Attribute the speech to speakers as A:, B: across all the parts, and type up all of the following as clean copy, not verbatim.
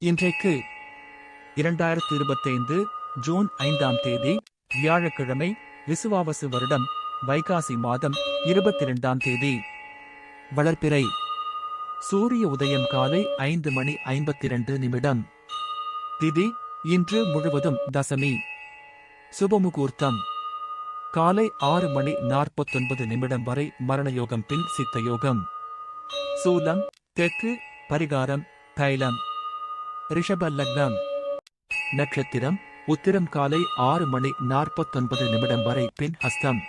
A: இன்றைக்கு 2025 ஜூன் 5ஆம் தேதி வியாழக்கிழமை, விசுவாவசு வருடம் வைகாசி மாதம் 22ஆம் தேதி. வளர்பிறை. சூரிய உதயம் காலை 5:52. திதி இன்று முழுவதும் தசமி. சுபமுகூர்த்தம் காலை 6:49 வரை மரணயோகம், பின் சித்தயோகம். சூலம் தெற்கு. பரிகாரம் தைலம். ரிஷப லக்னம். நட்சத்திரம் உத்திரம் காலை 6:49 வரை, பின் ஹஸ்தம்.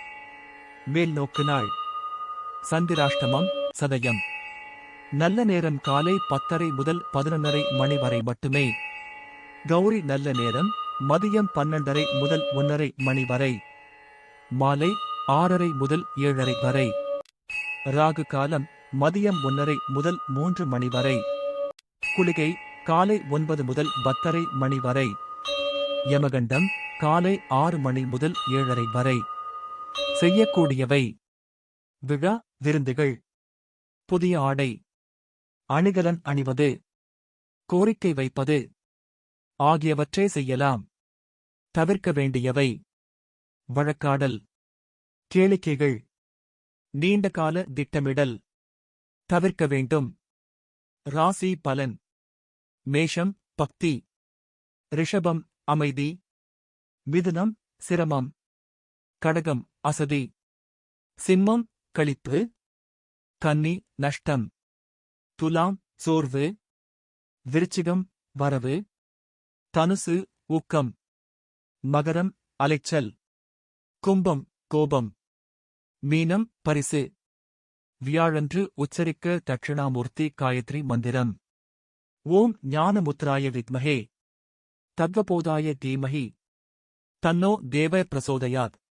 A: மேல் நோக்கு நாள். சந்திராஷ்டமம் சதயம். நல்ல நேரம் காலை 10:30 முதல் 11:30 வரை மட்டுமே. கௌரி நல்ல நேரம் மதியம் 12:30 முதல் 1:30 வரை. மாலை 6:30 முதல் 7:30 வரை. ராகு காலம் மதியம் 1:30 முதல் 3 வரை. குளிகை காலை 9 முதல் 10:30 வரை. யமகண்டம் காலை 6 முதல் 7:30 வரை. செய்யக்கூடியவை: விழா விருந்துகள், புதிய ஆடை, அணிகலன் அணிவது, கோரிக்கை வைப்பது ஆகியவற்றை செய்யலாம். தவிர்க்க வேண்டியவை: வழக்காடல், கேளிக்கைகள், நீண்டகால திட்டமிடல். தவிர்க்க வேண்டும். ராசி பலன். மேஷம் பக்தி. ரிஷபம் அமைதி. மிதுனம் சிரமம். கடகம் அசதி. சிம்மம் களிப்பு. கன்னி நஷ்டம். துலாம் சோர்வு. விருச்சிகம் வரவு. தனுசு ஊக்கம். மகரம் அலைச்சல். கும்பம் கோபம். மீனம் பரிசு. வியாழன்று உச்சரிக்க தட்சிணாமூர்த்தி காயத்ரி மந்திரம். ஓம் ஞானமுத்ராய வித்மஹே தத்வபோதாய தீமஹி தன்னோ தேவ பிரசோதயாத்.